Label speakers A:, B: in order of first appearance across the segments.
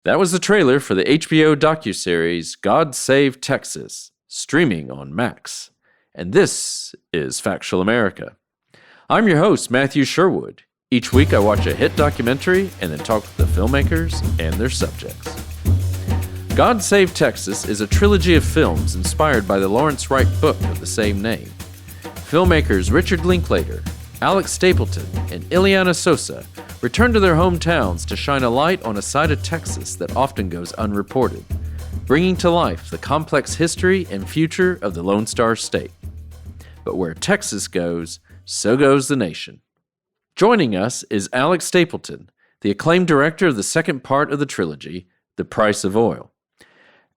A: That was the trailer for the HBO docu-series God Save Texas, streaming on Max. And this is Factual America. I'm your host, Matthew Sherwood. Each week I watch a hit documentary and then talk with the filmmakers and their subjects. God Save Texas is a trilogy of films inspired by the Lawrence Wright book of the same name. Filmmakers Richard Linklater, Alex Stapleton, and Iliana Sosa return to their hometowns to shine a light on a side of Texas that often goes unreported, bringing to life the complex history and future of the Lone Star State. But where Texas goes, so goes the nation. Joining us is Alex Stapleton, the acclaimed director of the second part of the trilogy, The Price of Oil.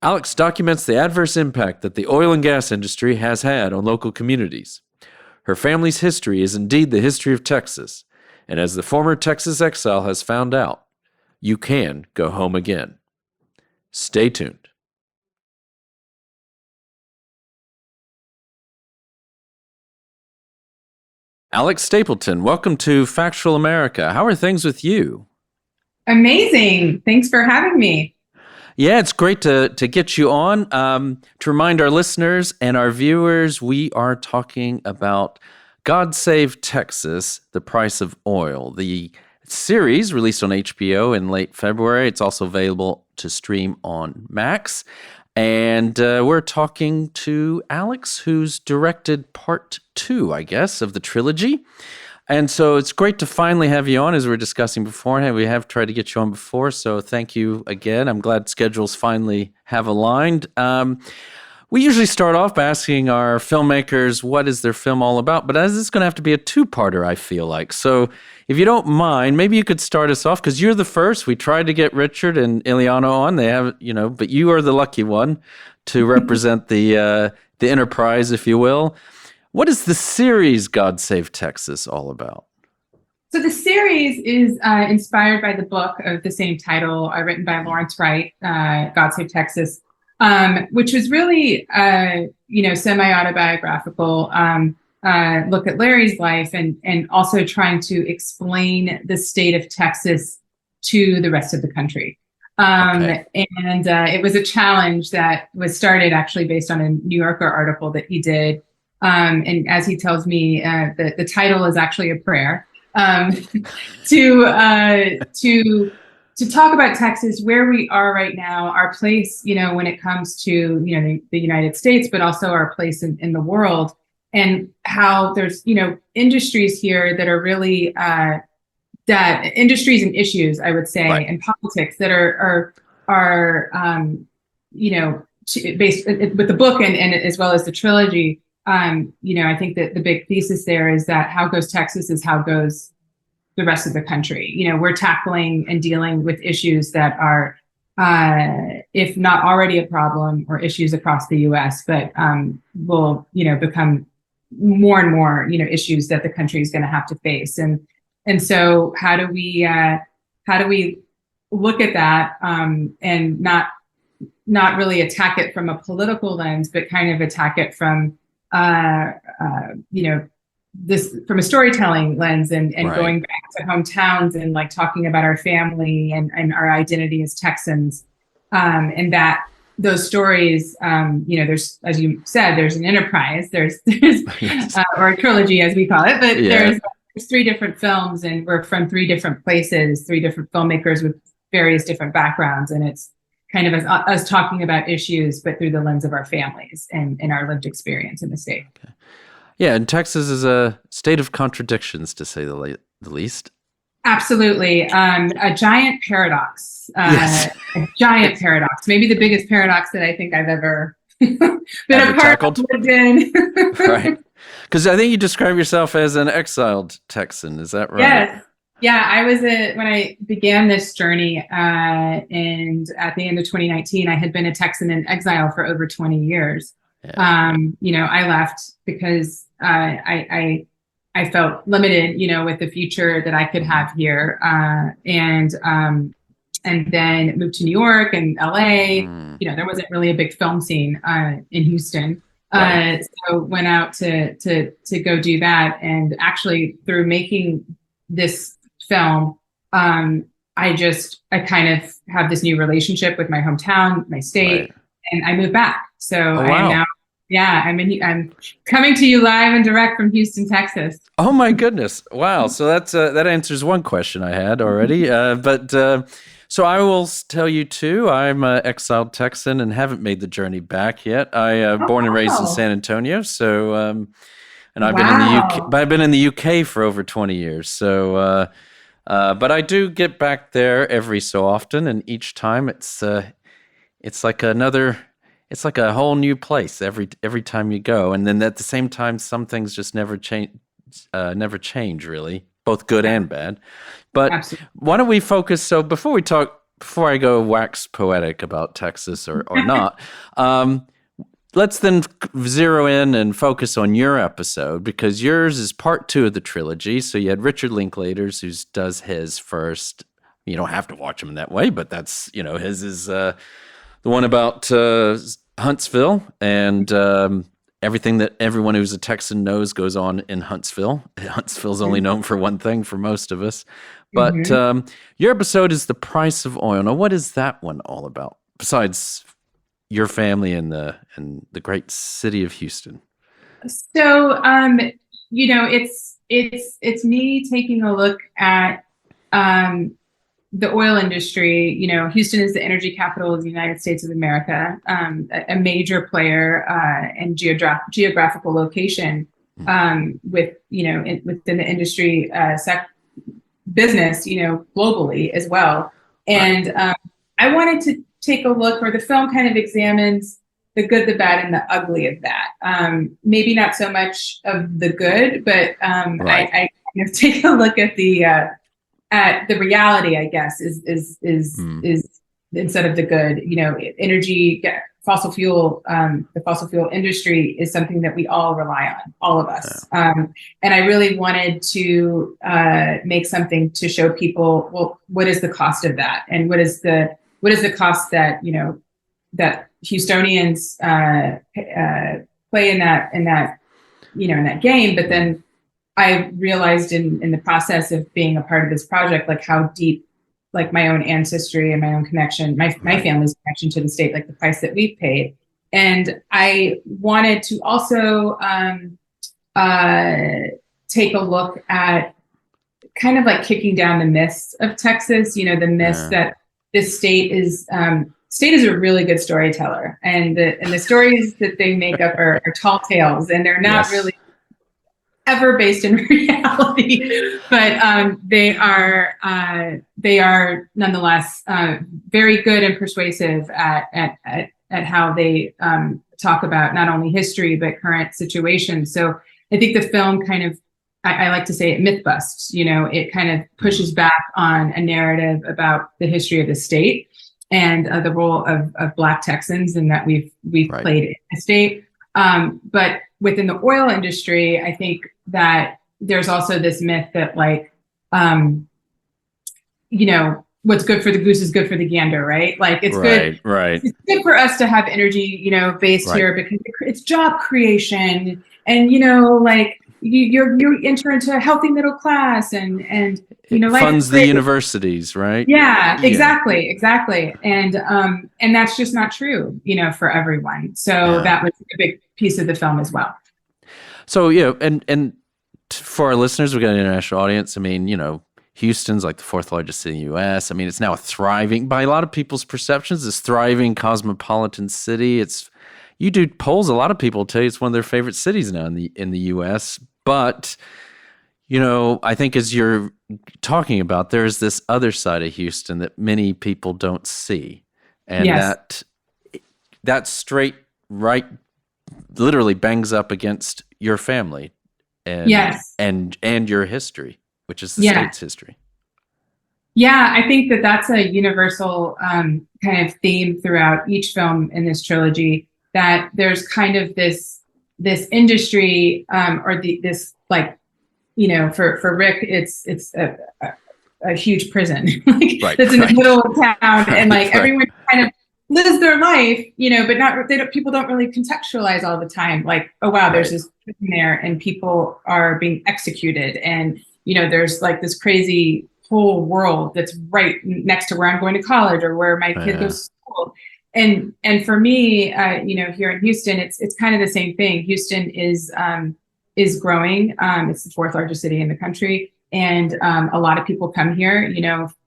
A: Alex documents the adverse impact that the oil and gas industry has had on local communities. Her family's history is indeed the history of Texas, and as the former Texas exile has found out, you can go home again. Stay tuned. Alex Stapleton, welcome to Factual America. How are things with you?
B: Amazing. Thanks for having me.
A: Yeah, it's great to get you on. To remind our listeners and our viewers, we are talking about God Save Texas, The Price of Oil, the series released on HBO in late February. It's also available to stream on Max. And we're talking to Alex, who's directed part 2, I guess, of the trilogy. And so it's great to finally have you on, as we were discussing beforehand. We have tried to get you on before, so thank you again. I'm glad schedules finally have aligned. We usually start off by asking our filmmakers, what is their film all about? But as it's going to have to be a two-parter, I feel like. So if you don't mind, maybe you could start us off, because you're the first. We tried to get Richard and Iliana on. They have, but you are the lucky one to represent the enterprise, if you will. What is the series God Save Texas all about?
B: So the series is inspired by the book of the same title, written by Lawrence Wright, God Save Texas, which was really, semi-autobiographical look at Larry's life and also trying to explain the state of Texas to the rest of the country. And it was a challenge that was started actually based on a New Yorker article that he did. And as he tells me, the title is actually a prayer to talk about Texas, where we are right now, our place, when it comes to, the United States, but also our place in the world, and how there's, industries here that are really, industries and issues, I would say, right, and politics that are based with the book and as well as the trilogy. I think that the big thesis there is that how goes Texas is how goes the rest of the country. We're tackling and dealing with issues that are, if not already a problem, or issues across the U.S., but will, become more and more, issues that the country is going to have to face. And so how do we look at that and not really attack it from a political lens, but kind of attack it from this from a storytelling lens and right, going back to hometowns and like talking about our family and our identity as Texans. And that those stories, there's, as you said, there's an enterprise, there's or a trilogy as we call it, but there's 3 different films, and we're from 3 different places, 3 different filmmakers with various different backgrounds. And it's kind of as us talking about issues, but through the lens of our families and our lived experience in the state.
A: Okay. Yeah, and Texas is a state of contradictions, to say the least.
B: Absolutely. A giant paradox.
A: Yes.
B: A giant paradox. Maybe the biggest paradox that I think I've ever been a part of.
A: Right. Because I think you describe yourself as an exiled Texan. Is that right?
B: Yes. Yeah, I was when I began this journey, and at the end of 2019, I had been a Texan in exile for over 20 years. Yeah. I left because I felt limited, with the future that I could have here, and then moved to New York and LA. There wasn't really a big film scene in Houston. Right. So went out to go do that, and actually through making this film, I kind of have this new relationship with my hometown, my state, and I moved back. So I am now, I'm coming to you live and direct from Houston, Texas.
A: Oh my goodness! Wow. So that answers one question I had already. So I will tell you too. I'm an exiled Texan and haven't made the journey back yet. I born and raised in San Antonio. So and I've been in the UK. But I've been in the UK for over 20 years. So. But I do get back there every so often, and each time it's like it's like a whole new place every time you go. And then at the same time, some things just never change really, both good and bad. But Absolutely. Why don't we focus? So before I go wax poetic about Texas or not, let's then zero in and focus on your episode, because yours is part 2 of the trilogy. So you had Richard Linklater, who does his first. You don't have to watch him in that way, but that's, his is the one about Huntsville and everything that everyone who's a Texan knows goes on in Huntsville. Huntsville's only known for one thing for most of us. But your episode is The Price of Oil. Now, what is that one all about, besides your family and the great city of Houston?
B: So, it's me taking a look at the oil industry. Houston is the energy capital of the United States of America, a major player and geographical location with within the industry business, globally as well. And I wanted to take a look where the film kind of examines the good, the bad, and the ugly of that. Maybe not so much of the good, but I kind of take a look at the reality, I guess, is instead of the good. Energy, fossil fuel, the fossil fuel industry is something that we all rely on, all of us. And I really wanted to make something to show people, well, what is the cost of that, and what is the cost that that Houstonians play in that game. But then I realized in the process of being a part of this project, like how deep, like my own ancestry and my own connection, my family's connection to the state, like the price that we've paid. And I wanted to also take a look at kind of like kicking down the myths of Texas, the myths that this state is a really good storyteller, and the stories that they make up are tall tales, and they're not really ever based in reality, but they are nonetheless very good and persuasive at how they talk about not only history but current situations. So I think the film kind of, I like to say it myth busts. It kind of pushes back on a narrative about the history of the state and the role of Black Texans, and that we've played in the state. But within the oil industry, I think that there's also this myth that what's good for the goose is good for the gander, right? Like it's good. Right. It's good for us to have energy, based here because it's job creation, and you enter into a healthy middle class, and
A: it funds the universities, right?
B: Yeah, exactly. And that's just not true, for everyone. So that was a big piece of the film as well.
A: So and for our listeners, we've got an international audience. I mean, Houston's like the 4th largest city in the U.S. I mean, it's now a thriving, by a lot of people's perceptions, this thriving cosmopolitan city. You do polls, a lot of people tell you it's one of their favorite cities now in the U.S. But I think as you're talking about, there's this other side of Houston that many people don't see, and that straight right literally bangs up against your family and your history, which is the state's history.
B: Yeah, I think that that's a universal kind of theme throughout each film in this trilogy, that there's kind of this industry for Rick, it's a huge prison that's in the middle of town, and everyone kind of lives their life, but people don't really contextualize all the time. Like, oh wow, there's this prison there, and people are being executed, and there's like this crazy whole world that's right next to where I'm going to college or where my kid goes to school. And for me, here in Houston, it's kind of the same thing. Houston is growing. It's the fourth largest city in the country. And a lot of people come here.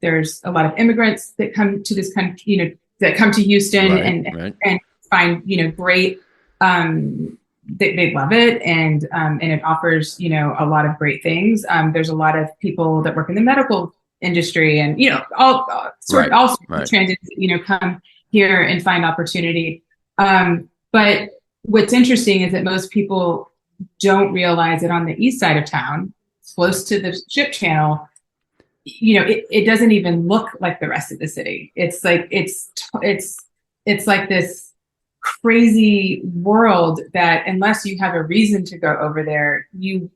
B: There's a lot of immigrants that come to this country, that come to Houston and find, great, they love it. And it offers, a lot of great things. There's a lot of people that work in the medical industry and, all sorts of transients, come here and find opportunity. But what's interesting is that most people don't realize that on the east side of town, close to the ship channel, it doesn't even look like the rest of the city. It's like it's like this crazy world that unless you have a reason to go over there, you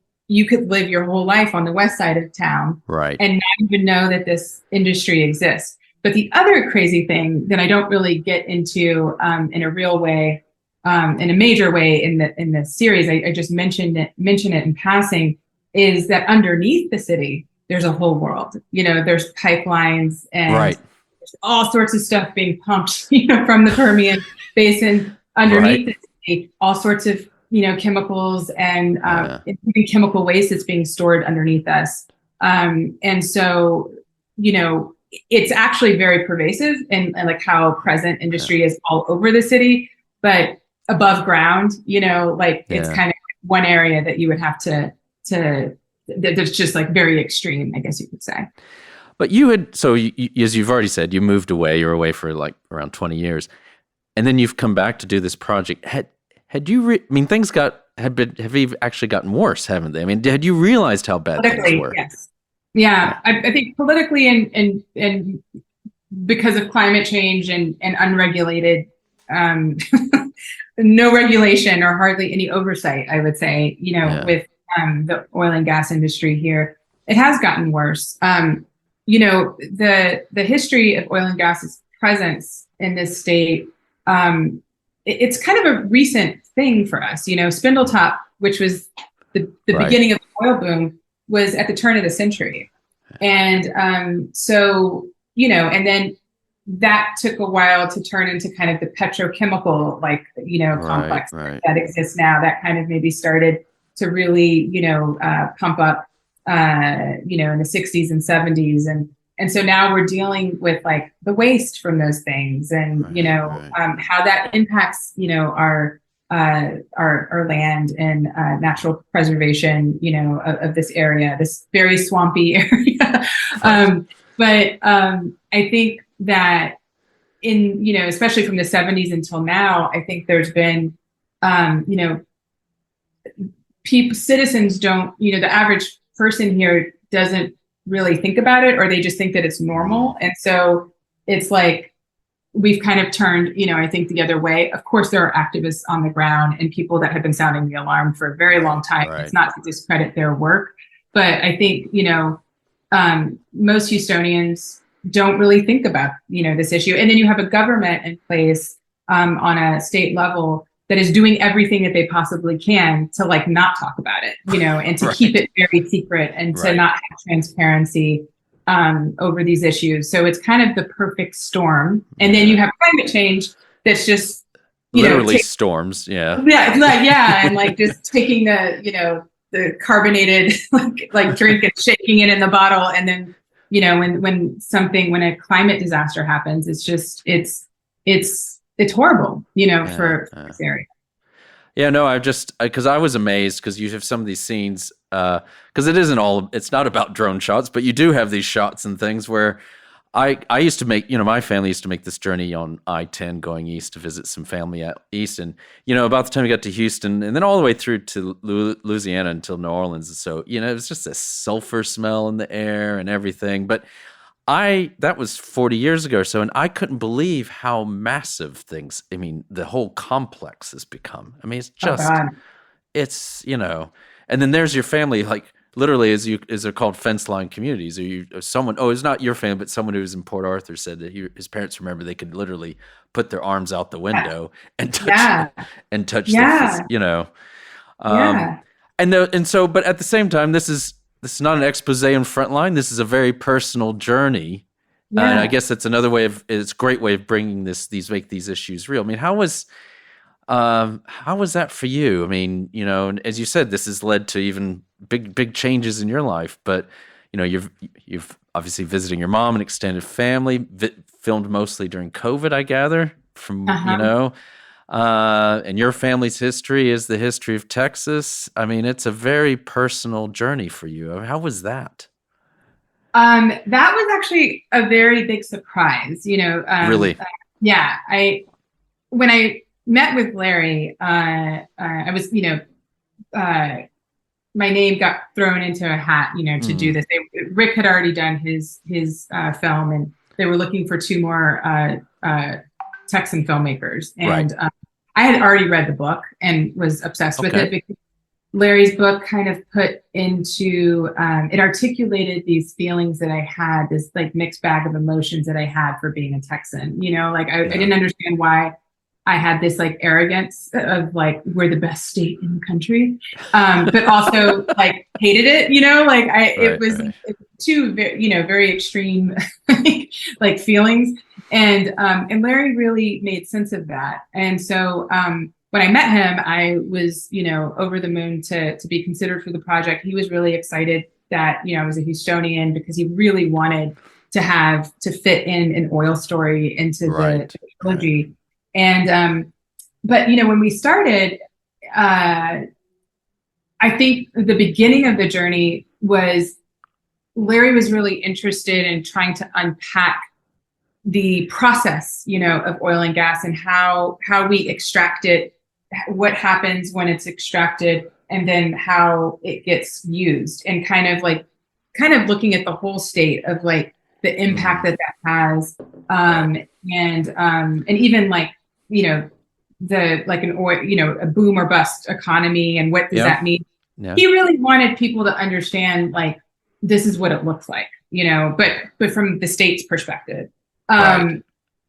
B: could live your whole life on the west side of town, and not even know that this industry exists. But the other crazy thing that I don't really get into in a real way, in a major way in the series, I just mention it in passing, is that underneath the city, there's a whole world. There's pipelines and there's all sorts of stuff being pumped, from the Permian Basin underneath the city, all sorts of, chemicals and even chemical waste that's being stored underneath us. And so, it's actually very pervasive and like how present industry is all over the city, but above ground, it's kind of one area that you would have to that's just like very extreme, I guess you could say.
A: But as you've already said, you moved away. You're away for like around 20 years, and then you've come back to do this project. Had you? Things have actually gotten worse, haven't they? Had you realized how bad things were?
B: Yes. Yeah, I think politically and because of climate change and unregulated, no regulation or hardly any oversight, I would say, with the oil and gas industry here, it has gotten worse. The history of oil and gas's presence in this state, it's kind of a recent thing for us. Spindletop, which was the beginning of the oil boom, was at the turn of the century. And so, and then that took a while to turn into kind of the petrochemical, complex that exists now. That kind of maybe started to really, pump up, in the 60s and 70s. And so now we're dealing with like the waste from those things and, how that impacts, our land and natural preservation, of this area, this very swampy area. But I think that especially from the 70s until now, I think there's been, citizens don't, the average person here doesn't really think about it, or they just think that it's normal. And so it's like, we've kind of turned, I think the other way. Of course, there are activists on the ground and people that have been sounding the alarm for a very long time. It's not to discredit their work, but I think, most Houstonians don't really think about, this issue. And then you have a government in place on a state level that is doing everything that they possibly can to like not talk about it, and to keep it very secret and to not have transparency over these issues. So it's kind of the perfect storm. And then you have climate change that's just,
A: literally storms. Yeah.
B: Yeah. And like just taking the carbonated like drink and shaking it in the bottle. And then, when a climate disaster happens, it's just, it's horrible, for this area.
A: Yeah, no, because I was amazed because you have some of these scenes, because it's not about drone shots, but you do have these shots and things where I used to make, my family used to make this journey on I-10 going east to visit some family out east. And, about the time we got to Houston and then all the way through to Louisiana until New Orleans. And so, it was just a sulfur smell in the air and everything. But that was 40 years ago or so, and I couldn't believe how massive the whole complex has become. It's just, and then there's your family, like literally as they're called fence line communities, it's not your family, but someone who was in Port Arthur said that his parents remember they could literally put their arms out the window and touch, but at the same time, this is this is not an expose on Frontline. This is a very personal journey.
B: Yeah.
A: And I guess it's another way it's a great way of bringing make these issues real. I mean, how was that for you? I mean, you know, as you said, this has led to even big changes in your life, but you know, you've obviously visiting your mom and extended family, filmed mostly during COVID, I gather, from, you know, and your family's history is the history of Texas. I mean, it's a very personal journey for you. How was that?
B: That was actually a very big surprise, you know.
A: Really?
B: Yeah. When I met with Larry, I was, you know, my name got thrown into a hat, you know, to do this. Rick had already done his film, and they were looking for 2 more Texan filmmakers. And I had already read the book and was obsessed with it, because Larry's book kind of put into, it articulated these feelings that I had, this like mixed bag of emotions that I had for being a Texan. You know, like I didn't understand why I had this like arrogance of like, we're the best state in the country, but also like hated it, you know, like it was 2 you know, very extreme like feelings. And Larry really made sense of that. And so when I met him, I was, you know, over the moon to be considered for the project. He was really excited that, you know, I was a Houstonian, because he really wanted to fit in an oil story into the trilogy. And, but, you know, when we started, I think the beginning of the journey was Larry was really interested in trying to unpack the process, you know, of oil and gas, and how we extract it, what happens when it's extracted, and then how it gets used, and kind of looking at the whole state of like the impact that has, and even like, you know, the like an oil, you know, a boom or bust economy, and what does that mean? Yeah. He really wanted people to understand like this is what it looks like, you know, but from the state's perspective.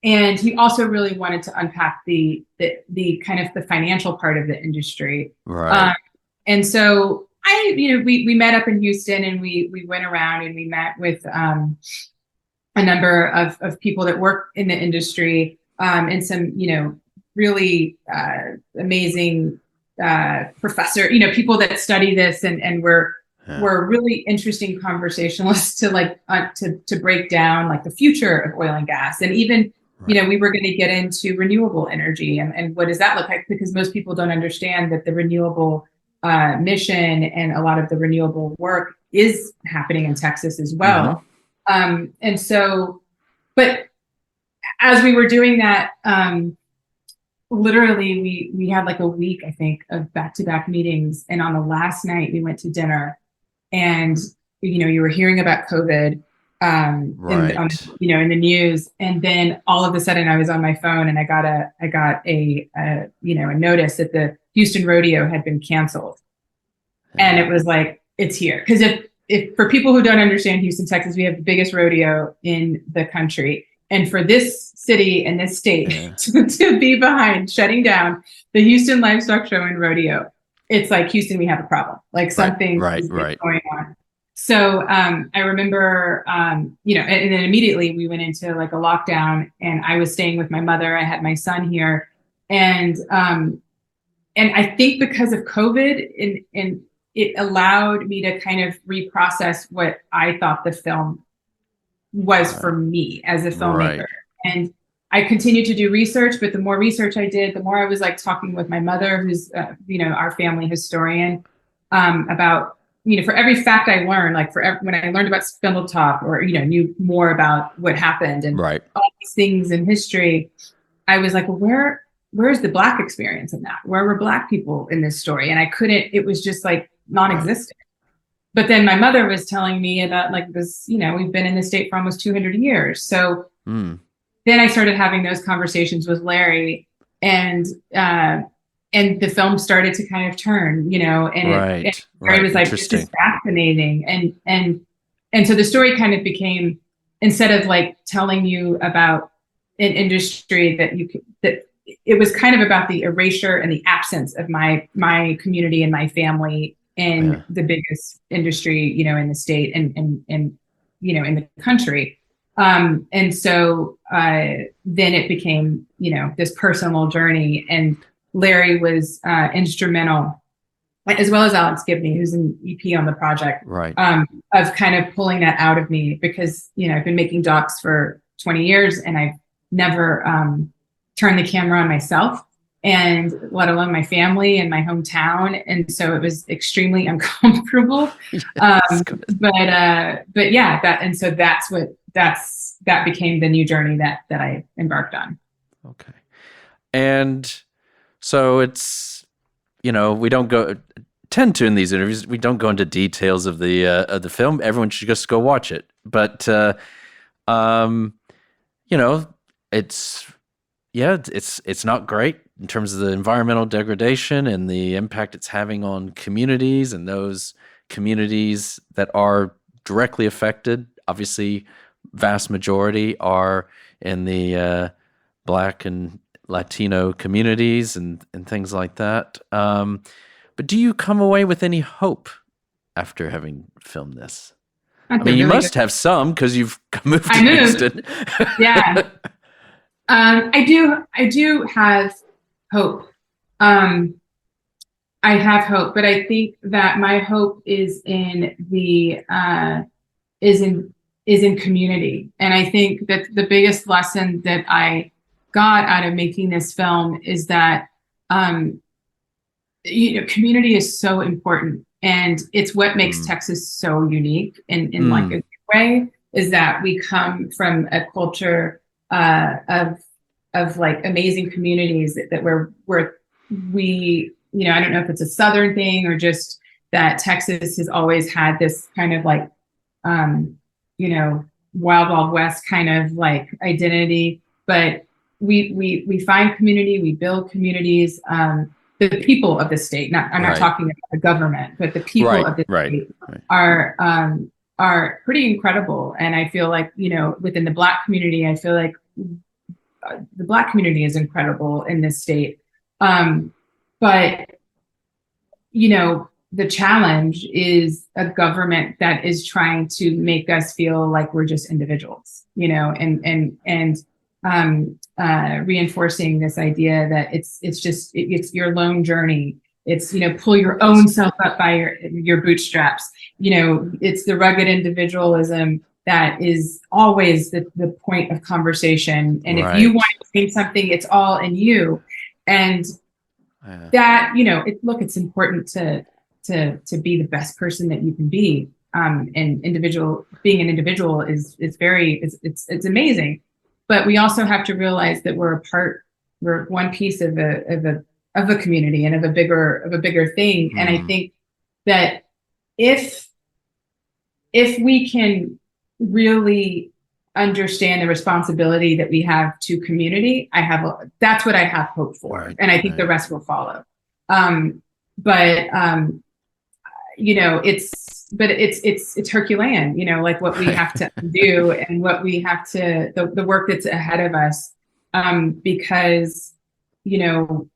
B: And he also really wanted to unpack the kind of the financial part of the industry. And so we met up in Houston, and we went around and we met with a number of people that work in the industry, and some, you know, really amazing professor, you know, people that study this, and were really interesting conversationalists to like to break down like the future of oil and gas. And even, you know, we were going to get into renewable energy, and what does that look like, because most people don't understand that the renewable mission and a lot of the renewable work is happening in Texas as well. And so, but as we were doing that, literally we had like a week, I think, of back-to-back meetings. And on the last night we went to dinner, and, you know, you were hearing about COVID, you know, in the news. And then all of a sudden I was on my phone, and I got a you know, a notice that the Houston rodeo had been canceled. And it was like, it's here. Because if for people who don't understand Houston, Texas, we have the biggest rodeo in the country. And for this city and this state to be behind shutting down the Houston Livestock Show and Rodeo, it's like, Houston, we have a problem. Like something is going on. So I remember, you know, and then immediately we went into like a lockdown, and I was staying with my mother. I had my son here, and I think because of COVID, and it allowed me to kind of reprocess what I thought the film was for me as a filmmaker. And I continued to do research, but the more research I did, the more I was like talking with my mother, who's, you know, our family historian, about, you know, for every fact I learned, like when I learned about Spindletop, or, you know, knew more about what happened and all these things in history, I was like, well, where's the Black experience in that? Where were Black people in this story? And I couldn't, it was just like non-existent. But then my mother was telling me about like this, you know, we've been in the state for almost 200 years. So then I started having those conversations with Larry, and the film started to kind of turn, you know, and Larry was like, this is fascinating. And so the story kind of became, instead of like telling you about an industry that it was kind of about the erasure and the absence of my community and my family, in the biggest industry, you know, in the state and you know, in the country. And so then it became, you know, this personal journey, and Larry was instrumental, as well as Alex Gibney, who's an EP on the project,
A: right.
B: Of kind of pulling that out of me, because, you know, I've been making docs for 20 years and I've never turned the camera on myself, and let alone my family and my hometown. And so it was extremely uncomfortable.
A: Yes,
B: but yeah, that became the new journey that I embarked on.
A: Okay. And so it's, you know, we don't tend to in these interviews, we don't go into details of the film. Everyone should just go watch it. But you know, it's not great in terms of the environmental degradation and the impact it's having on communities, and those communities that are directly affected. Obviously, vast majority are in the Black and Latino communities and things like that. But do you come away with any hope after having filmed this? I mean, you must have some, because you've moved to Houston.
B: Yeah. I do have hope. I have hope, but I think that my hope is in community. And I think that the biggest lesson that I got out of making this film is that you know, community is so important, and it's what makes Texas so unique in like a good way, is that we come from a culture of like amazing communities that we, you know, I don't know if it's a Southern thing or just that Texas has always had this kind of like, you know, wild West kind of like identity, but we find community, we build communities, the people of the state, I'm not talking about the government, but the people of the state are pretty incredible. And I feel like, you know, within the Black community, I feel like the Black community is incredible in this state. But, you know, the challenge is a government that is trying to make us feel like we're just individuals, you know, and reinforcing this idea that it's your lone journey. It's, you know, pull your own self up by your bootstraps. You know, it's the rugged individualism that is always the point of conversation. And if you want to change something, it's all in you. And that, you know, it's important to be the best person that you can be. And being an individual is it's amazing. But we also have to realize that we're one piece of a community and of a bigger thing. And I think that if we can really understand the responsibility that we have to community, that's what I have hope for. And I think the rest will follow. You know, it's Herculean, you know, like what we have to do and what we have to, the work that's ahead of us. Because, you know,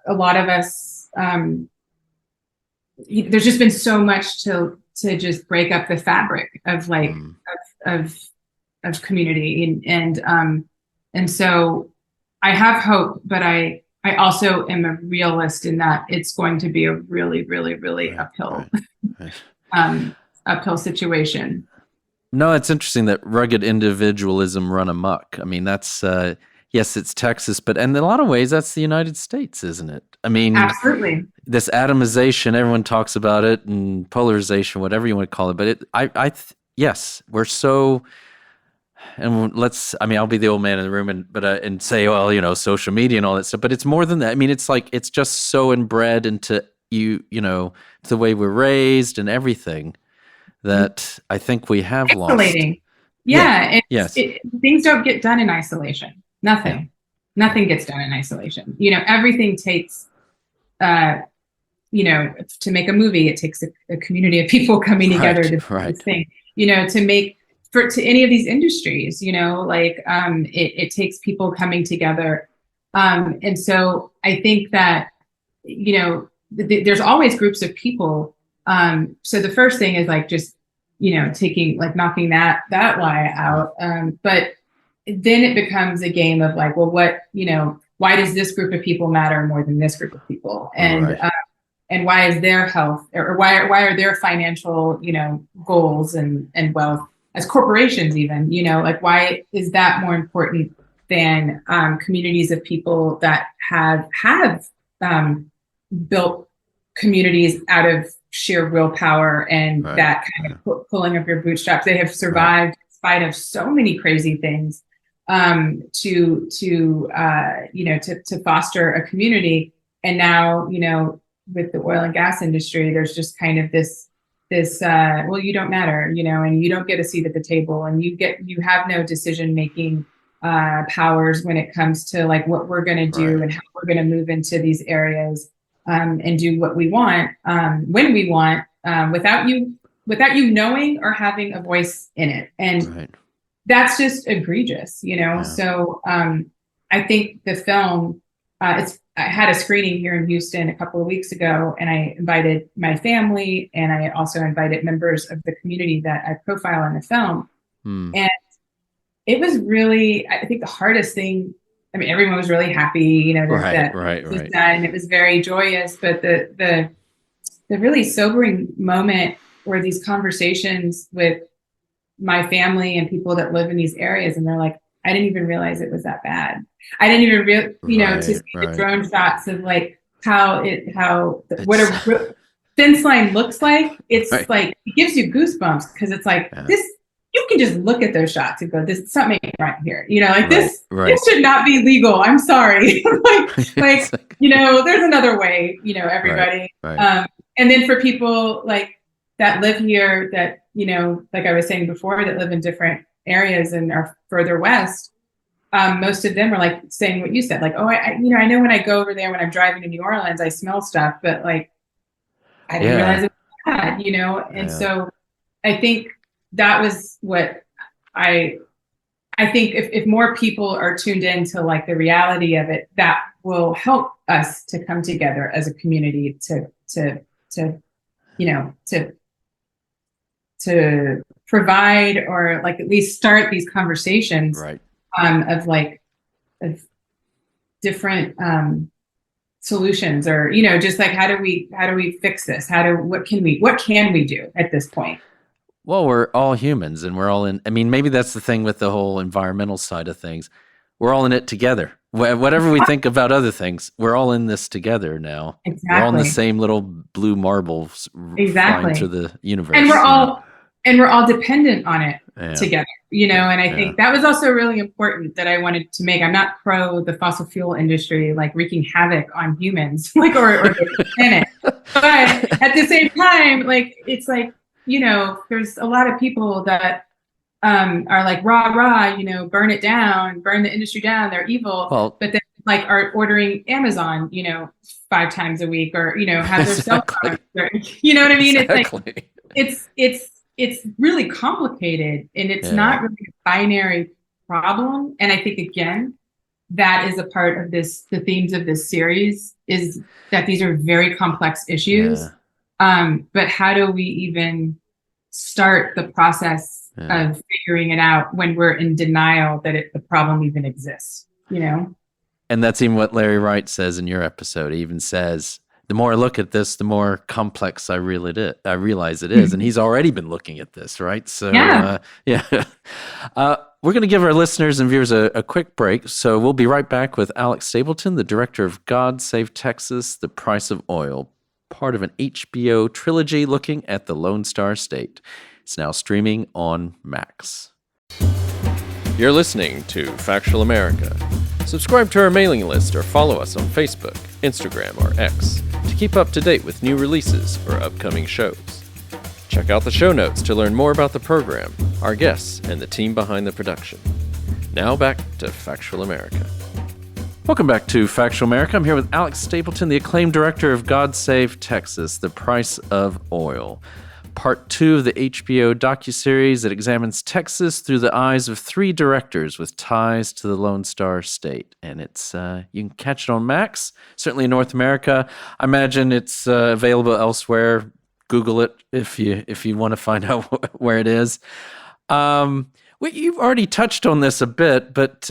B: a lot of us, there's just been so much to just break up the fabric of like, of community. And so I have hope, but I also am a realist in that it's going to be a really, really, really uphill situation.
A: No, it's interesting that rugged individualism run amok. I mean, that's, yes, it's Texas, but in a lot of ways, that's the United States, isn't it? I mean,
B: absolutely. This
A: atomization, everyone talks about it, and polarization, whatever you want to call it. But yes, we're so, and I'll be the old man in the room and say, well, you know, social media and all that stuff, but it's more than that. I mean, it's like, it's just so inbred into you know, the way we're raised and everything that I think we have
B: isolating.
A: Lost.
B: Yeah.
A: Yes.
B: Things don't get done in isolation. Nothing gets done in isolation. You know, everything takes, you know, to make a movie, it takes a community of people coming together to do this thing, you know, to any of these industries, you know, like, it takes people coming together. And so I think that, you know, there's always groups of people So the first thing is like just, knocking that lie out. But then it becomes a game of like, well, why does this group of people matter more than this group of people? And why is their health, or why are their financial, goals and wealth as corporations even, like why is that more important than communities of people that have built communities out of sheer willpower and that kind of pulling up your bootstraps? They have survived in spite of so many crazy things to foster a community. And now, with the oil and gas industry, there's just kind of this well, you don't matter, and you don't get a seat at the table, and you have no decision making powers when it comes to like what we're going to do and how we're going to move into these areas and do what we want when we want without you knowing or having a voice in it. And that's just egregious, So I think the film, I had a screening here in Houston a couple of weeks ago, and I invited my family, and I also invited members of the community that I profile in the film. And it was really, I think the hardest thing, I mean, everyone was really happy, that was done, and it was very joyous, but the really sobering moment were these conversations with my family and people that live in these areas, and they're like, I didn't even realize it was that bad. I didn't even to see the drone shots of like what a fence line looks like. It's like, it gives you goosebumps because it's like this, you can just look at those shots and go, this something ain't right here. This should not be legal. I'm sorry. there's another way, everybody. And then for people like that live here that, like I was saying before, that live in different areas and are further west, most of them are like saying what you said, like, oh, I know when I go over there, when I'm driving to New Orleans, I smell stuff, but like, I didn't realize it was bad, And so I think that was what I think if more people are tuned into like the reality of it, that will help us to come together as a community to provide, or like at least start these conversations of different solutions, or just like how do we fix this? What can we do at this point?
A: Well, we're all humans, and we're all in. I mean, maybe that's the thing with the whole environmental side of things. We're all in it together. Whatever we think about other things, we're all in this together now.
B: Exactly.
A: We're all in the same little blue marbles flying through the universe.
B: And we're all dependent on it together, and I think that was also really important that I wanted to make. I'm not pro the fossil fuel industry, like wreaking havoc on humans, like, or the planet. But at the same time, like, it's like, there's a lot of people that are like, rah, burn it down, burn the industry down, they're evil. Well, but then like are ordering Amazon, 5 times a week, or, have their cell phone, you know what I mean?
A: Exactly.
B: It's like, it's really complicated, and it's not really a binary problem. And I think, again, that is a part of the themes of this series, is that these are very complex issues. But how do we even start the process of figuring it out when we're in denial that the problem even exists,
A: And that's even what Larry Wright says in your episode. He even says, the more I look at this, the more complex I realize it is. And he's already been looking at this, right? So, we're going to give our listeners and viewers a quick break. So we'll be right back with Alex Stapleton, the director of God Save Texas, The Price of Oil, part of an HBO trilogy looking at the Lone Star State. It's now streaming on Max. You're listening to Factual America. Subscribe to our mailing list or follow us on Facebook, Instagram, or X to keep up to date with new releases or upcoming shows. Check out the show notes to learn more about the program, our guests, and the team behind the production. Now back to Factual America. Welcome back to Factual America. I'm here with Alex Stapleton, the acclaimed director of God Save Texas, The Price of Oil. Part 2 of the HBO docu-series that examines Texas through the eyes of 3 directors with ties to the Lone Star State. And it's you can catch it on Max, certainly in North America. I imagine it's available elsewhere, Google it if you want to find out where it is. You've already touched on this a bit, but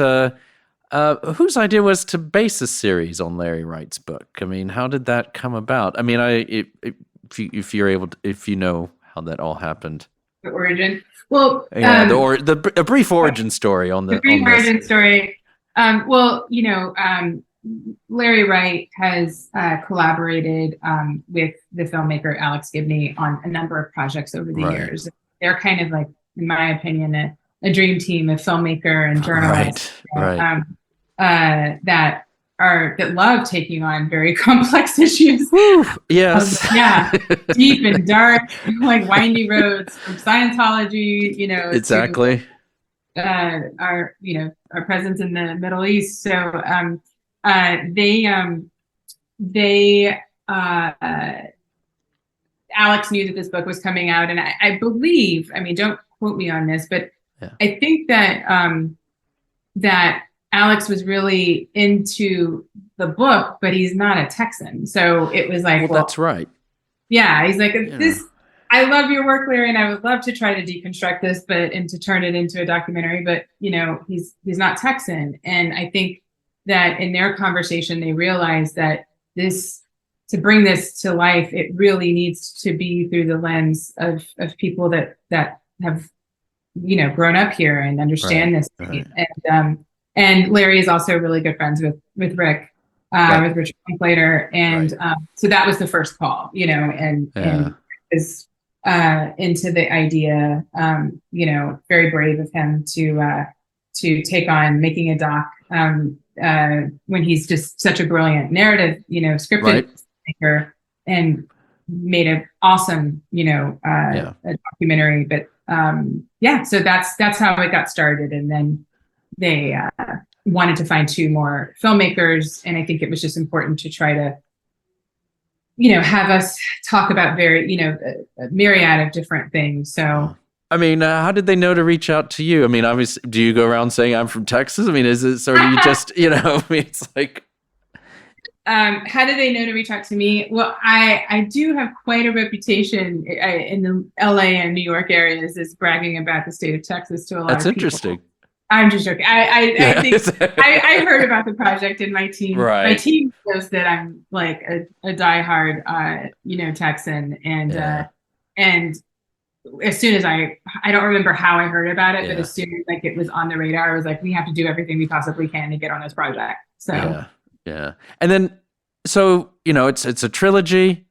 A: whose idea was to base a series on Larry Wright's book? I mean, how did that come about? I mean, if you're able to, if you know how that all happened.
B: The origin. Well,
A: yeah, a brief origin story on the
B: brief origin story. Well, Larry Wright has collaborated with the filmmaker Alex Gibney on a number of projects over the years. They're kind of like, in my opinion, a dream team of filmmaker and journalists that love taking on very complex issues.
A: Woo, yes.
B: Deep and dark, like windy roads from Scientology,
A: exactly.
B: To, our presence in the Middle East. So Alex knew that this book was coming out, and I believe, I mean, don't quote me on this, but I think that that Alex was really into the book, but he's not a Texan. So it was like,
A: well, that's right.
B: Yeah. He's like, I love your work, Larry, and I would love to try to deconstruct this, and to turn it into a documentary, but he's not Texan. And I think that in their conversation, they realized that to bring this to life, it really needs to be through the lens of people that have, grown up here and understand this. Right. And Larry is also really good friends with Rick, with Richard Linklater. And so that was the first call, and is into the idea, very brave of him to take on making a doc when he's just such a brilliant narrative, scripted maker, and made an awesome, a documentary. But so that's how it got started. And then they wanted to find two more filmmakers, and I think it was just important to try to, have us talk about very, a myriad of different things. So,
A: I mean, how did they know to reach out to you? I mean, obviously, do you go around saying I'm from Texas? I mean, is it, or do you just, I mean, it's like.
B: How did they know to reach out to me? Well, I do have quite a reputation in the LA and New York areas as bragging about the state of Texas to a lot of people. That's interesting. I'm just joking. I think I heard about the project, and my team knows that I'm like a diehard, Texan, and as soon as I don't remember how I heard about it, but as soon as it was on the radar, I was like, we have to do everything we possibly can to get on this project. So
A: yeah, and then so it's a trilogy.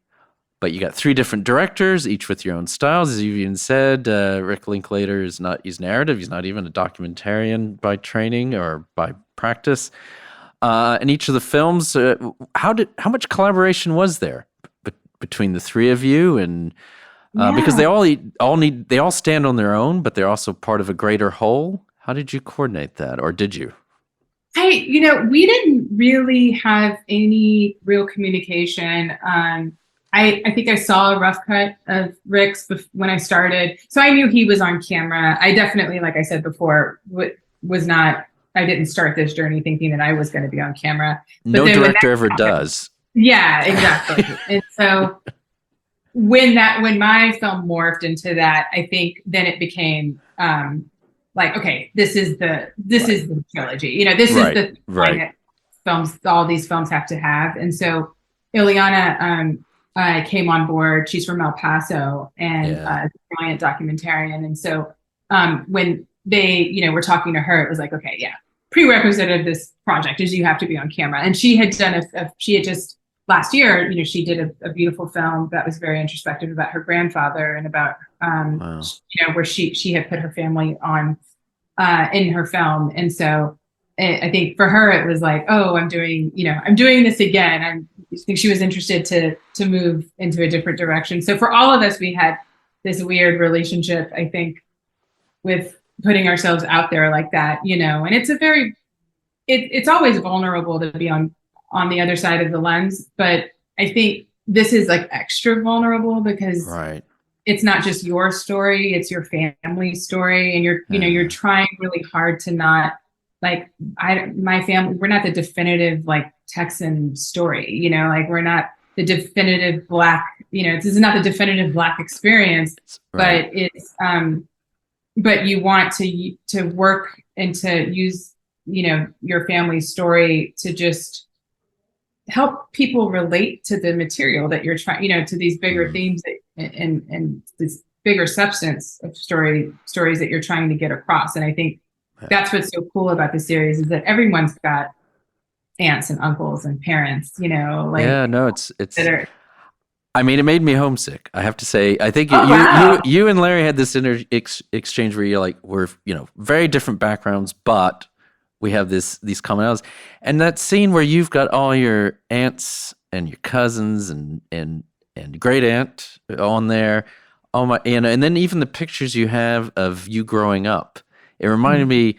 A: But you got three different directors, each with your own styles. As you've even said, Rick Linklater he's narrative. He's not even a documentarian by training or by practice. And each of the films, how much collaboration was there between the three of you? And because they all stand on their own, but they're also part of a greater whole. How did you coordinate that, or did you?
B: We didn't really have any real communication. I think I saw a rough cut of Rick's when I started. So I knew he was on camera. I definitely, like I said before, I didn't start this journey thinking that I was going to be on camera.
A: No director ever does.
B: Yeah, exactly. And so when my film morphed into that, I think then it became okay, this is the trilogy. This is the thing that all these films have to have. And so Iliana came on board. She's from El Paso and a brilliant documentarian. And so when they, were talking to her, it was like, okay, prerequisite of this project is you have to be on camera. And she had done she had just last year, she did a beautiful film that was very introspective about her grandfather and about, where she had put her family on in her film. And so I think for her, it was like, oh, I'm doing this again. I think she was interested to move into a different direction. So for all of us, we had this weird relationship, I think, with putting ourselves out there like that, and it's it's always vulnerable to be on the other side of the lens. But I think this is like extra vulnerable because it's not just your story, it's your family's story. And you're trying really hard to not, my family, we're not the definitive Texan story, we're not the definitive Black this is not the definitive Black experience,
A: Right.
B: but it's, but you want to work and to use, your family's story to just help people relate to the material that you're trying, to these bigger themes and this bigger substance of stories that you're trying to get across. And I think that's what's so cool about the series, is that everyone's got aunts and uncles and parents,
A: it's I mean, it made me homesick, I have to say. I think
B: wow.
A: you and Larry had this exchange where you're like, we're, very different backgrounds, but we have these commonalities. And that scene where you've got all your aunts and your cousins and great aunt on there. Oh my, and then even the pictures you have of you growing up. It reminded me,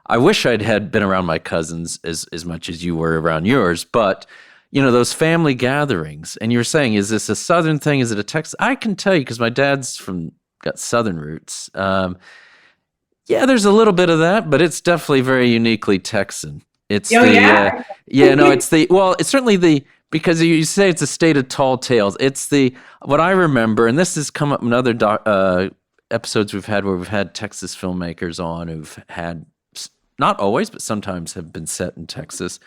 A: I wish had been around my cousins as much as you were around yours, but those family gatherings, and you were saying, is this a Southern thing? Is it a Texas? I can tell you, because my dad's got Southern roots. There's a little bit of that, but it's definitely very uniquely Texan. It's it's certainly because you say it's a state of tall tales. It's what I remember, and this has come up in other episodes we've had where we've had Texas filmmakers on who've had, not always, but sometimes have been set in Texas.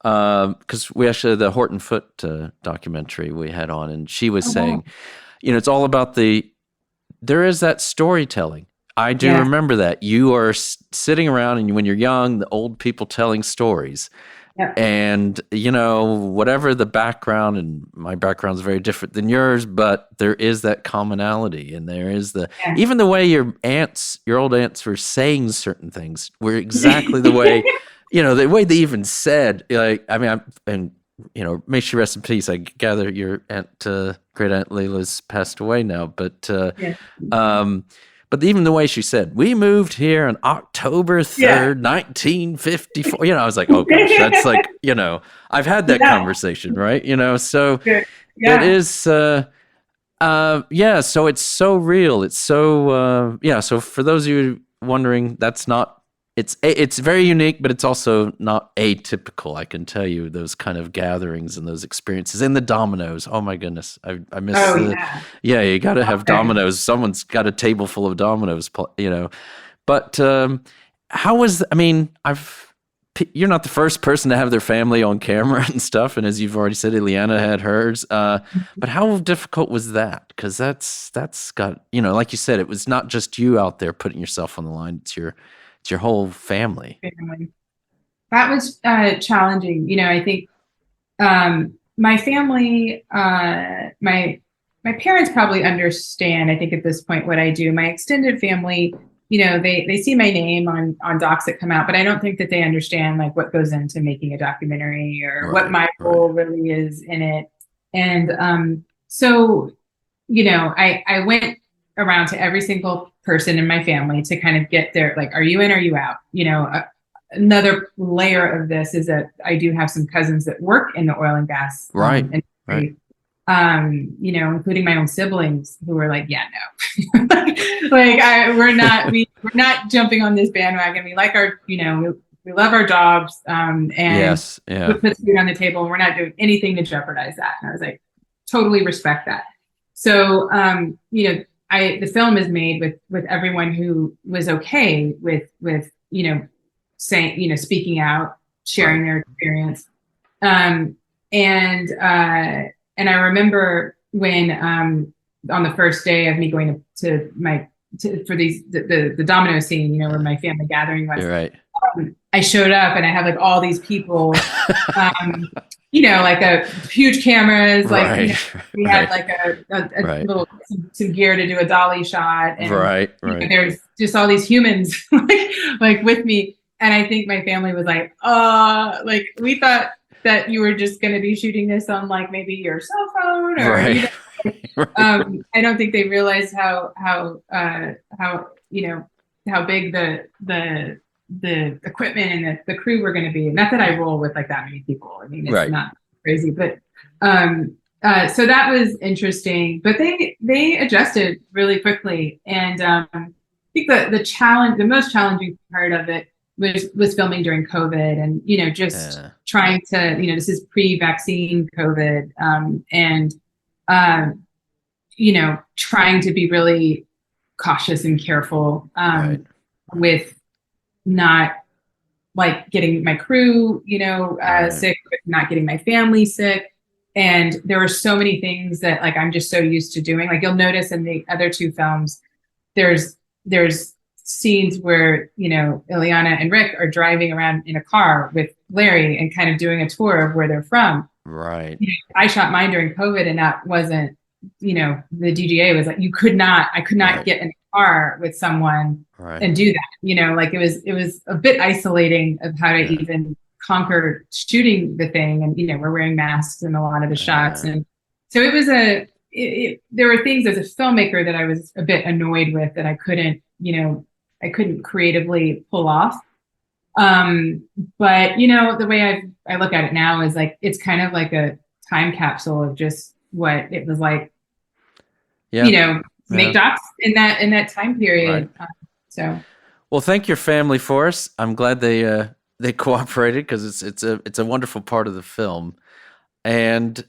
A: Because we actually, the Horton Foote documentary we had on, and she was saying, it's all about there is that storytelling. I do remember that. You are sitting around, and when you're young, the old people telling stories. Yeah. And, whatever the background, and my background is very different than yours, but there is that commonality, and there is even the way your old aunts were saying certain things were exactly the way, the way they even said, may she rest in peace. I gather your great aunt Leila's passed away now, but even the way she said, we moved here on October 3rd, 1954. I was like, oh gosh, that's like, I've had that conversation, right? So it is, so it's so real. It's so, so for those of you wondering, it's very unique, but it's also not atypical. I can tell you, those kind of gatherings and those experiences, and the dominoes. Oh my goodness, I miss. You got to have dominoes. Someone's got a table full of dominoes, But how was? You're not the first person to have their family on camera and stuff, and as you've already said, Iliana had hers. But how difficult was that? Because that's got, like you said, it was not just you out there putting yourself on the line. It's your whole family.
B: That was challenging. I think my family, my parents probably understand, I think, at this point, what I do. My extended family, they see my name on docs that come out, but I don't think that they understand like what goes into making a documentary or what my role really is in it. And so, I went around to every single person in my family to kind of get their, like, are you in, are you out? Another layer of this is that I do have some cousins that work in the oil and gas industry, including my own siblings who were like, yeah, no, we're not jumping on this bandwagon. We like our, we love our jobs, and we put food on the table, and we're not doing anything to jeopardize that. And I was like, totally respect that. So, the film is made with everyone who was okay with saying, speaking out, sharing their experience. And I remember when on the first day of me going for the domino scene, where my family gathering was.
A: You're right.
B: I showed up and I had like all these people, like a huge cameras, like we had like a little some gear to do a dolly shot, and there's just all these humans like with me, and I think my family was like, we thought that you were just going to be shooting this on like maybe your cell phone, or I don't think they realized how big the equipment and the crew were going to be. Not that I roll with like that many people. I mean, it's not crazy, but so that was interesting. But they adjusted really quickly, and I think the most challenging part of it was filming during COVID, and trying to this is pre-vaccine COVID, and you know, trying to be really cautious and careful with not like getting my crew, you know, sick, but not getting my family sick. And there were so many things that like I'm just so used to doing. Like you'll notice in the other two films, there's scenes where, you know, Iliana and Rick are driving around in a car with Larry and kind of doing a tour of where they're from.
A: Right.
B: I shot mine during COVID, and that wasn't, you know, the DGA was like, I could not get in a car with someone and do that. You know, like it was a bit isolating of how to even conquer shooting the thing. And, you know, we're wearing masks in a lot of the shots. And so it was there were things as a filmmaker that I was a bit annoyed with that I couldn't creatively pull off. But you know, the way I look at it now is like, it's kind of like a time capsule of just what it was like, you know, make docs in that time period. So,
A: well, thank your family for us. I'm glad they cooperated, because it's a wonderful part of the film. And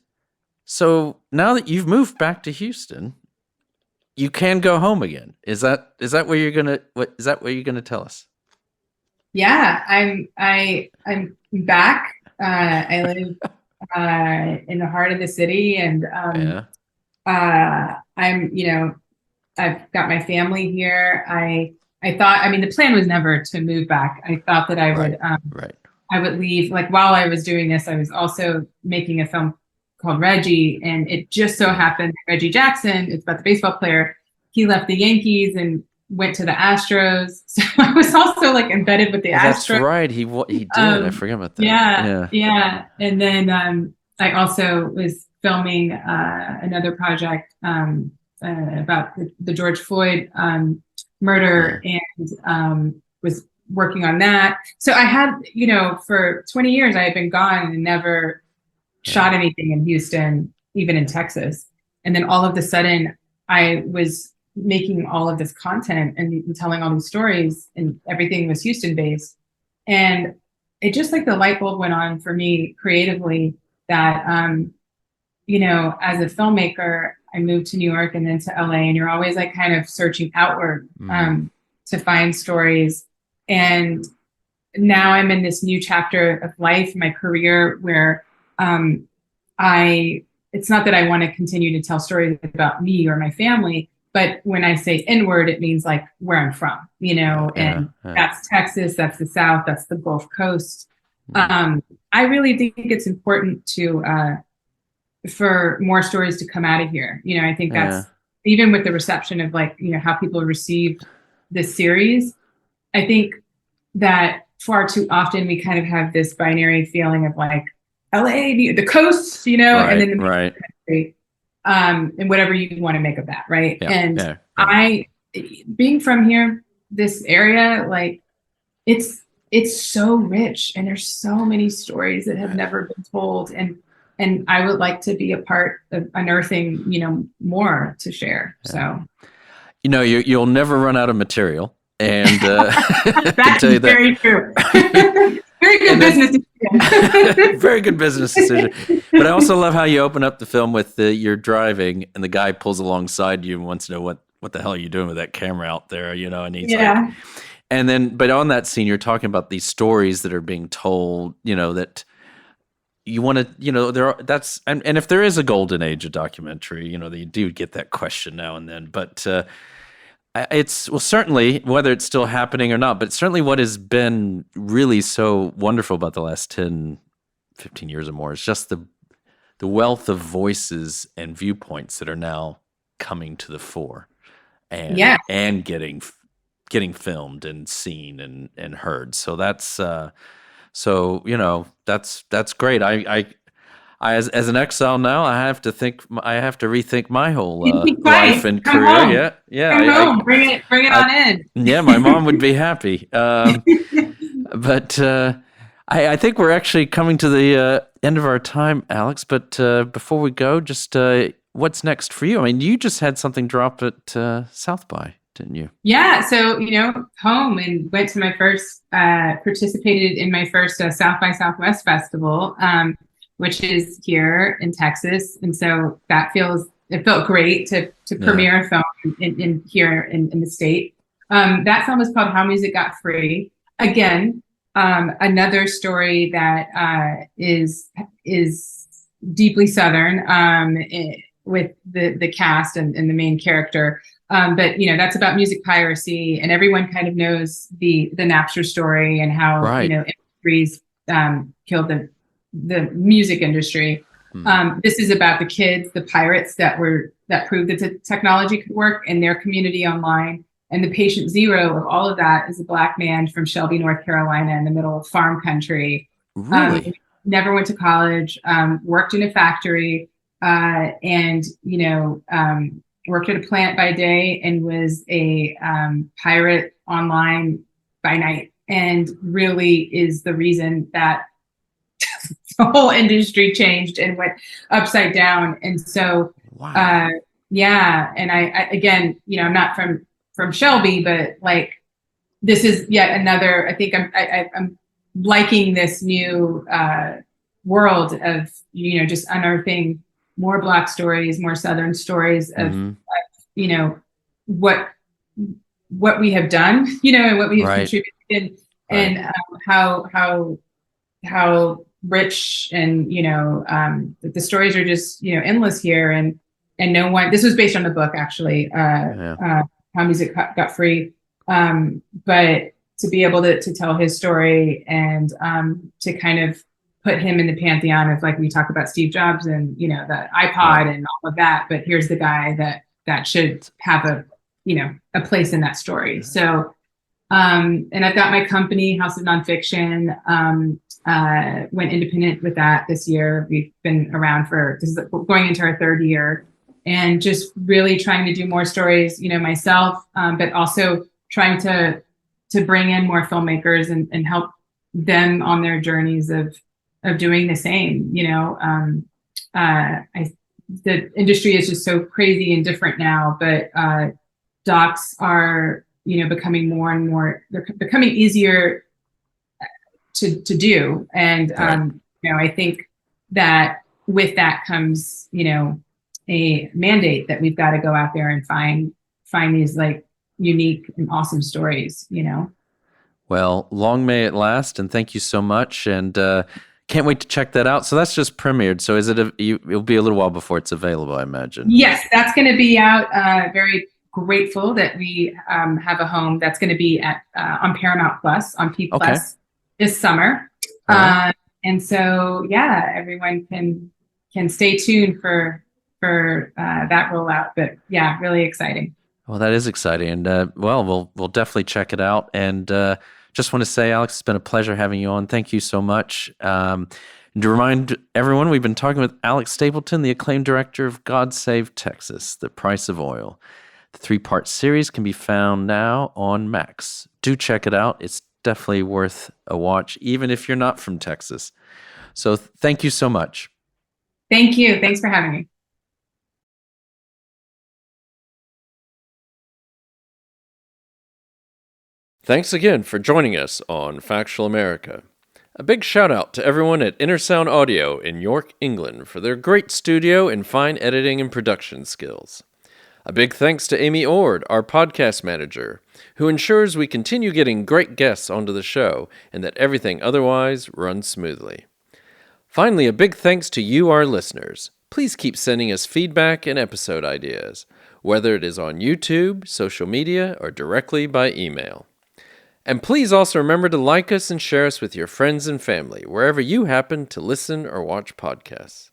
A: so now that you've moved back to Houston, you can go home again. Is that what you're gonna tell us?
B: Yeah, I'm back. I live in the heart of the city, and I'm, you know, I've got my family here. I thought, I mean, the plan was never to move back. I thought that I would I would leave. Like while I was doing this, I was also making a film called Reggie, and it just so happened Reggie Jackson, it's about the baseball player, he left the Yankees and went to the Astros. So I was also like embedded with the Astros.
A: That's right. He did. I forgot about that.
B: Yeah. And then I also was filming another project about the George Floyd murder, and was working on that. So I had, you know, for 20 years I had been gone and never shot anything in Houston, even in Texas. And then all of a sudden I was making all of this content and telling all these stories, and everything was Houston based. And it just like the light bulb went on for me creatively that, you know, as a filmmaker, I moved to New York and then to LA, and you're always like kind of searching outward to find stories. And now I'm in this new chapter of life, my career, where it's not that I want to continue to tell stories about me or my family, but when I say inward, it means like where I'm from, you know, that's Texas, that's the South, that's the Gulf Coast. I really think it's important for more stories to come out of here. You know, I think that's even with the reception of like, you know, how people received this series. I think that far too often we kind of have this binary feeling of like LA, the coast, you know, and then the country, and whatever you want to make of that, right? I, being from here, this area, like it's so rich, and there's so many stories that have never been told, and I would like to be a part of unearthing, you know, more to share. So,
A: you know, you'll never run out of material. And
B: that's very true. Very good business decision.
A: Very good business decision. But I also love how you open up the film with you're driving, and the guy pulls alongside you and wants to know what the hell are you doing with that camera out there, you know? And he's like, and then, but on that scene, you're talking about these stories that are being told, you know, that you want to, you know, and if there is a golden age of documentary, you know, you do get that question now and then, but it's, well, certainly, whether it's still happening or not, but certainly what has been really so wonderful about the last 10, 15 years or more is just the wealth of voices and viewpoints that are now coming to the fore and getting filmed and seen and heard. So that's, you know, that's great. I as an exile now, I have to rethink my whole life and career.
B: Home. Come home. Bring it on in.
A: Yeah, my mom would be happy. But I think we're actually coming to the end of our time, Alex. But before we go, just what's next for you? I mean, you just had something drop at South by, didn't you?
B: Yeah. So, you know, home, and went to my first, participated in my first South by Southwest festival. which is here in Texas. And so it felt great to premiere a film in here in the state. That film is called How Music Got Free. Again, another story that is deeply Southern, with the cast and the main character. But that's about music piracy, and everyone kind of knows the Napster story and how industries killed the music industry. This is about the kids, the pirates that proved that the technology could work in their community online. And the patient zero of all of that is a Black man from Shelby, North Carolina, in the middle of farm country.
A: Really?
B: Never went to college, worked in a factory, and worked at a plant by day and was a pirate online by night, and really is the reason that the whole industry changed and went upside down. And so,
A: wow.
B: And I again, I'm not from Shelby, but like, this is yet another, I think I'm liking this new world of, just unearthing more Black stories, more Southern stories of what we have done, and what we have contributed, and how rich and the stories are just endless here, and no one. This was based on the book, actually, How Music Got Free, but to be able to tell his story and to kind of put him in the pantheon of, like, we talk about Steve Jobs and the iPod and all of that, but here's the guy that should have a place in that story. So, and I've got my company, House of Nonfiction, went independent with that this year. We've been around going into our third year, and just really trying to do more stories, myself, but also trying to bring in more filmmakers and help them on their journeys of doing the same. The industry is just so crazy and different now, but docs are, becoming more and more, they're becoming easier to do. And, I think that with that comes, a mandate that we've got to go out there and find these, like, unique and awesome stories,
A: Well, long may it last, and thank you so much. And can't wait to check that out. So that's just premiered. So it'll be a little while before it's available, I imagine.
B: Yes, that's going to be out. Very grateful that we have a home that's going to be on Paramount Plus, on P Plus this summer. And so, everyone can stay tuned for that rollout. But really exciting.
A: Well, that is exciting. And we'll definitely check it out. And just want to say, Alex, it's been a pleasure having you on. Thank you so much. And to remind everyone, we've been talking with Alex Stapleton, the acclaimed director of God Save Texas, The Price of Oil. The 3-part series can be found now on Max. Do check it out. It's definitely worth a watch, even if you're not from Texas. So thank you so much.
B: Thank you. Thanks for having me.
A: Thanks again for joining us on Factual America. A big shout out to everyone at Intersound Audio in York, England for their great studio and fine editing and production skills. A big thanks to Amy Ord, our podcast manager, who ensures we continue getting great guests onto the show and that everything otherwise runs smoothly. Finally, a big thanks to you, our listeners. Please keep sending us feedback and episode ideas, whether it is on YouTube, social media, or directly by email. And please also remember to like us and share us with your friends and family, wherever you happen to listen or watch podcasts.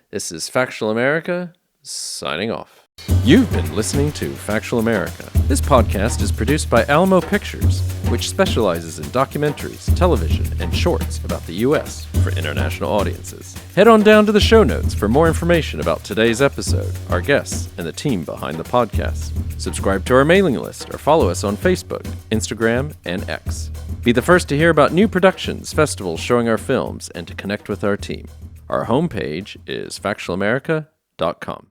A: This is Factual America, signing off. You've been listening to Factual America. This podcast is produced by Alamo Pictures, which specializes in documentaries, television, and shorts about the U.S. for international audiences. Head on down to the show notes for more information about today's episode, our guests, and the team behind the podcast. Subscribe to our mailing list or follow us on Facebook, Instagram, and X. Be the first to hear about new productions, festivals showing our films, and to connect with our team. Our homepage is factualamerica.com.